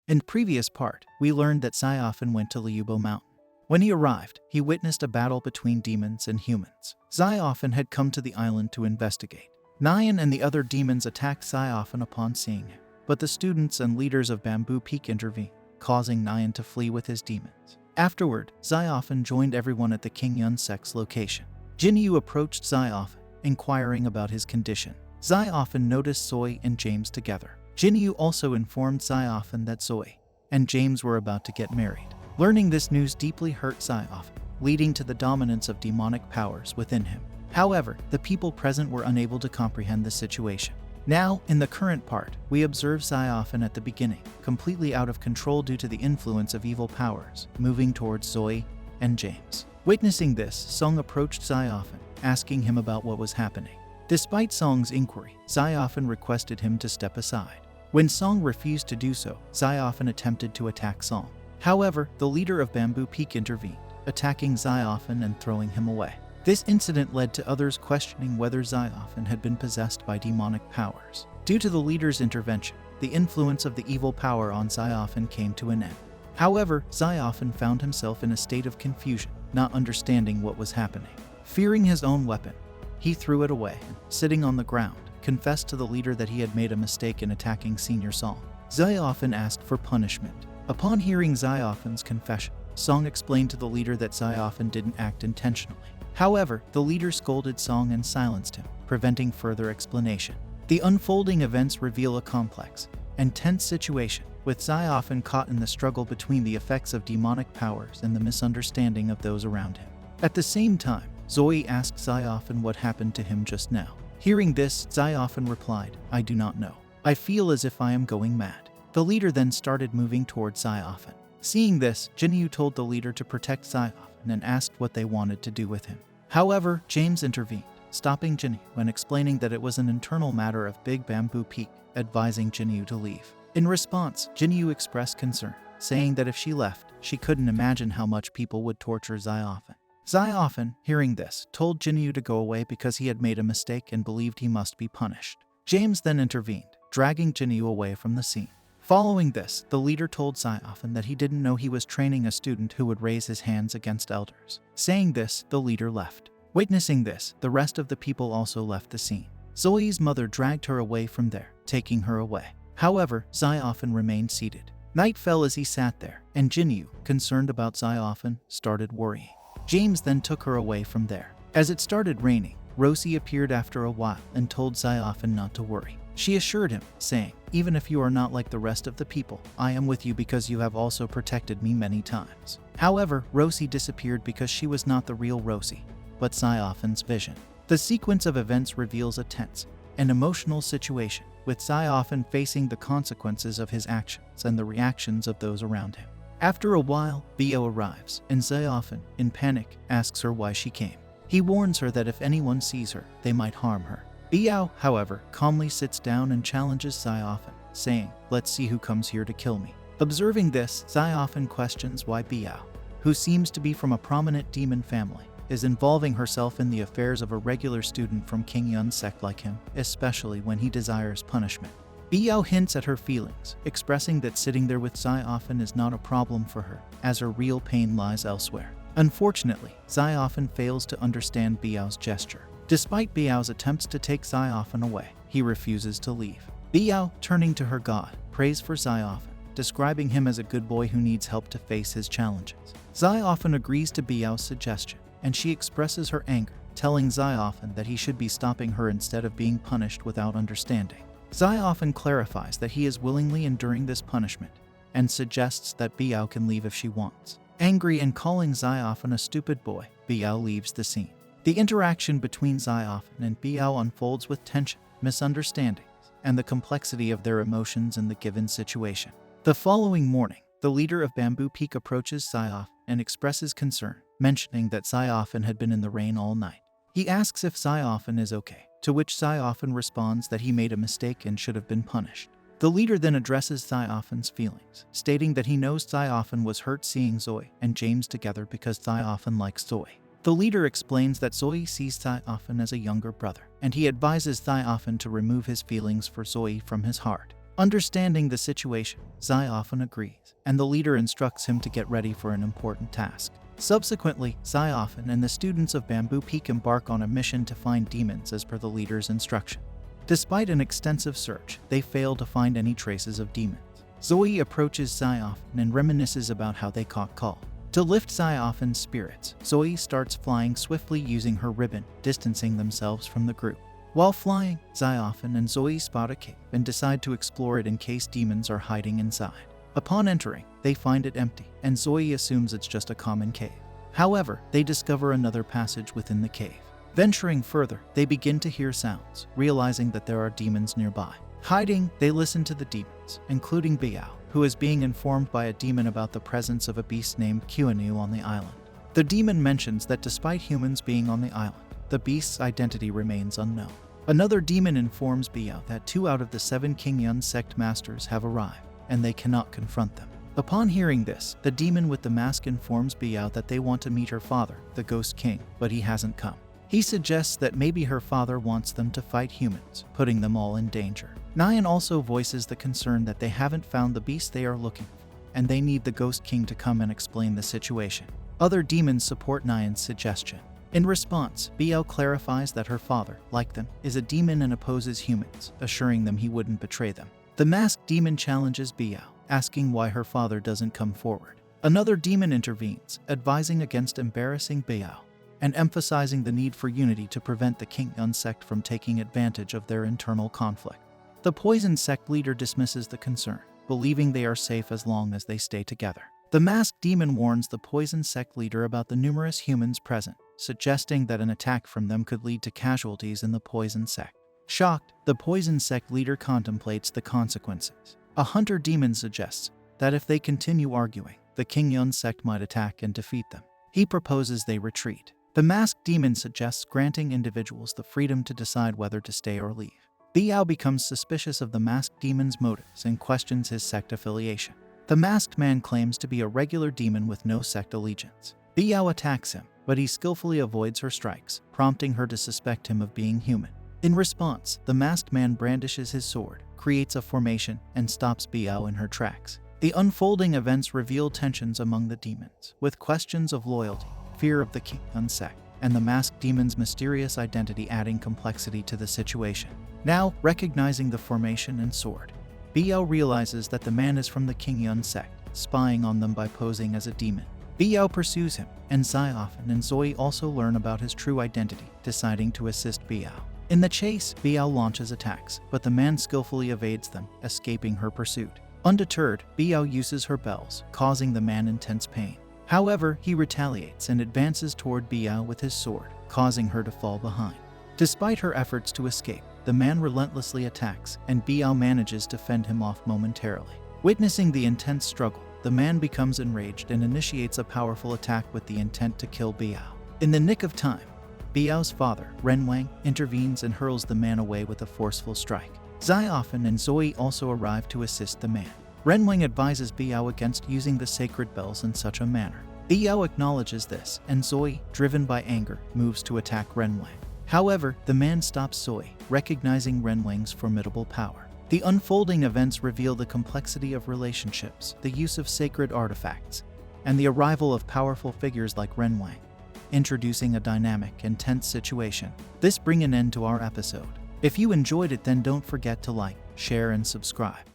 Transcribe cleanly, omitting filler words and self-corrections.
In the previous part, we learned that Xiaofan went to Liubo Mountain. When he arrived, he witnessed a battle between demons and humans. Xiaofan had come to the island to investigate. Nian and the other demons attacked Xiaofan upon seeing him, but the students and leaders of Bamboo Peak intervened, causing Nian to flee with his demons. Afterward, Xiaofan joined everyone at the Qingyun Sect's location. Jinyu approached Xiaofan, inquiring about his condition. Xiaofan noticed Zoe and James together. Jinyu also informed Xiaofan that Zoe and James were about to get married. Learning this news deeply hurt Xiaofan, leading to the dominance of demonic powers within him. However, the people present were unable to comprehend the situation. Now, in the current part, we observe Xiaofan at the beginning, completely out of control due to the influence of evil powers, moving towards Zoe and James. Witnessing this, Song approached Xiaofan, asking him about what was happening. Despite Song's inquiry, Xiaofan requested him to step aside. When Song refused to do so, Xiaofan attempted to attack Song. However, the leader of Bamboo Peak intervened, attacking Xiaofan and throwing him away. This incident led to others questioning whether Xiaofan had been possessed by demonic powers. Due to the leader's intervention, the influence of the evil power on Xiaofan came to an end. However, Xiaofan found himself in a state of confusion, not understanding what was happening. Fearing his own weapon, he threw it away and, sitting on the ground, confessed to the leader that he had made a mistake in attacking Senior Song. Xiaofan asked for punishment. Upon hearing Xiaofan's confession, Song explained to the leader that Xiaofan didn't act intentionally. However, the leader scolded Song and silenced him, preventing further explanation. The unfolding events reveal a complex and tense situation, with Xiaofan caught in the struggle between the effects of demonic powers and the misunderstanding of those around him. At the same time, Zoe asked Xiaofan what happened to him just now. Hearing this, Xiaofan replied, "I do not know. I feel as if I am going mad." The leader then started moving towards Xiaofan. Seeing this, Jinyu told the leader to protect Xiaofan and asked what they wanted to do with him. However, James intervened, stopping Jinyu and explaining that it was an internal matter of Big Bamboo Peak, advising Jinyu to leave. In response, Jinyu expressed concern, saying that if she left, she couldn't imagine how much people would torture Xiaofan. Xiaofan, hearing this, told Jinyu to go away because he had made a mistake and believed he must be punished. James then intervened, dragging Jinyu away from the scene. Following this, the leader told Xiaofan that he didn't know he was training a student who would raise his hands against elders. Saying this, the leader left. Witnessing this, the rest of the people also left the scene. Zoe's mother dragged her away from there, taking her away. However, Xiaofan remained seated. Night fell as he sat there, and Jinyu, concerned about Xiaofan, started worrying. James then took her away from there. As it started raining, Rosie appeared after a while and told Xiaofan not to worry. She assured him, saying, "Even if you are not like the rest of the people, I am with you because you have also protected me many times." However, Rosie disappeared because she was not the real Rosie, but Xiaofan's vision. The sequence of events reveals a tense and emotional situation, with Xiaofan facing the consequences of his actions and the reactions of those around him. After a while, Biyao arrives, and Xiaofan, in panic, asks her why she came. He warns her that if anyone sees her, they might harm her. Biyao, however, calmly sits down and challenges Xiaofan, saying, "Let's see who comes here to kill me." Observing this, Xiaofan questions why Biyao, who seems to be from a prominent demon family, is involving herself in the affairs of a regular student from Qingyun Sect like him, especially when he desires punishment. Biyao hints at her feelings, expressing that sitting there with Xiaofan is not a problem for her, as her real pain lies elsewhere. Unfortunately, Xiaofan fails to understand Biyao's gesture. Despite Biyao's attempts to take Xiaofan away, he refuses to leave. Biyao, turning to her god, prays for Xiaofan, describing him as a good boy who needs help to face his challenges. Xiaofan agrees to Biyao's suggestion, and she expresses her anger, telling Xiaofan that he should be stopping her instead of being punished without understanding. Xiaofan clarifies that he is willingly enduring this punishment, and suggests that Biyao can leave if she wants. Angry and calling Xiaofan a stupid boy, Biyao leaves the scene. The interaction between Xiaofan and Biyao unfolds with tension, misunderstandings, and the complexity of their emotions in the given situation. The following morning, the leader of Bamboo Peak approaches Xiaofan and expresses concern, mentioning that Xiaofan had been in the rain all night. He asks if Xiaofan is okay, to which Xiaofan responds that he made a mistake and should have been punished. The leader then addresses Xiaofan's feelings, stating that he knows Xiaofan was hurt seeing Zoe and James together because Xiaofan likes Zoe. The leader explains that Zoe sees Xiaofan as a younger brother, and he advises Xiaofan to remove his feelings for Zoe from his heart. Understanding the situation, Xiaofan agrees, and the leader instructs him to get ready for an important task. Subsequently, Xiaofan and the students of Bamboo Peak embark on a mission to find demons as per the leader's instruction. Despite an extensive search, they fail to find any traces of demons. Zoe approaches Xiaofan and reminisces about how they caught Call. To lift Xiaofan's spirits, Zoe starts flying swiftly using her ribbon, distancing themselves from the group. While flying, Xiaofan and Zoe spot a cave and decide to explore it in case demons are hiding inside. Upon entering, they find it empty, and Zoe assumes it's just a common cave. However, they discover another passage within the cave. Venturing further, they begin to hear sounds, realizing that there are demons nearby. Hiding, they listen to the demons, including Biyao, who is being informed by a demon about the presence of a beast named Qingyun on the island. The demon mentions that despite humans being on the island, the beast's identity remains unknown. Another demon informs Biyao that 2 out of the 7 Qingyun Sect masters have arrived, and they cannot confront them. Upon hearing this, the demon with the mask informs Biyao that they want to meet her father, the Ghost King, but he hasn't come. He suggests that maybe her father wants them to fight humans, putting them all in danger. Nyan also voices the concern that they haven't found the beast they are looking for, and they need the Ghost King to come and explain the situation. Other demons support Nyan's suggestion. In response, Biyao clarifies that her father, like them, is a demon and opposes humans, assuring them he wouldn't betray them. The masked demon challenges Biyao, asking why her father doesn't come forward. Another demon intervenes, advising against embarrassing Biyao, and emphasizing the need for unity to prevent the Qingyun Sect from taking advantage of their internal conflict. The Poison Sect leader dismisses the concern, believing they are safe as long as they stay together. The masked demon warns the Poison Sect leader about the numerous humans present, suggesting that an attack from them could lead to casualties in the Poison Sect. Shocked, the Poison Sect leader contemplates the consequences. A hunter demon suggests that if they continue arguing, the Qingyun Sect might attack and defeat them. He proposes they retreat. The masked demon suggests granting individuals the freedom to decide whether to stay or leave. Biyao becomes suspicious of the masked demon's motives and questions his sect affiliation. The masked man claims to be a regular demon with no sect allegiance. Biyao attacks him, but he skillfully avoids her strikes, prompting her to suspect him of being human. In response, the masked man brandishes his sword, creates a formation, and stops Biyao in her tracks. The unfolding events reveal tensions among the demons, with questions of loyalty, fear of the Qingyun Sect, and the masked demon's mysterious identity adding complexity to the situation. Now, recognizing the formation and sword, Biyao realizes that the man is from the Qingyun Sect, spying on them by posing as a demon. Biyao pursues him, and Xiaofan and Zoe also learn about his true identity, deciding to assist Biyao. In the chase, Biyao launches attacks, but the man skillfully evades them, escaping her pursuit. Undeterred, Biyao uses her bells, causing the man intense pain. However, he retaliates and advances toward Biyao with his sword, causing her to fall behind. Despite her efforts to escape, the man relentlessly attacks, and Biyao manages to fend him off momentarily. Witnessing the intense struggle, the man becomes enraged and initiates a powerful attack with the intent to kill Biyao. In the nick of time, Biyao's father, Renwang, intervenes and hurls the man away with a forceful strike. Xiaofan and Zoe also arrive to assist the man. Renwang advises Biyao against using the sacred bells in such a manner. Biyao acknowledges this, and Zoe, driven by anger, moves to attack Renwang. However, the man stops Zoe, recognizing Renwang's formidable power. The unfolding events reveal the complexity of relationships, the use of sacred artifacts, and the arrival of powerful figures like Renwang, introducing a dynamic and tense situation. This brings an end to our episode. If you enjoyed it, then don't forget to like, share, and subscribe.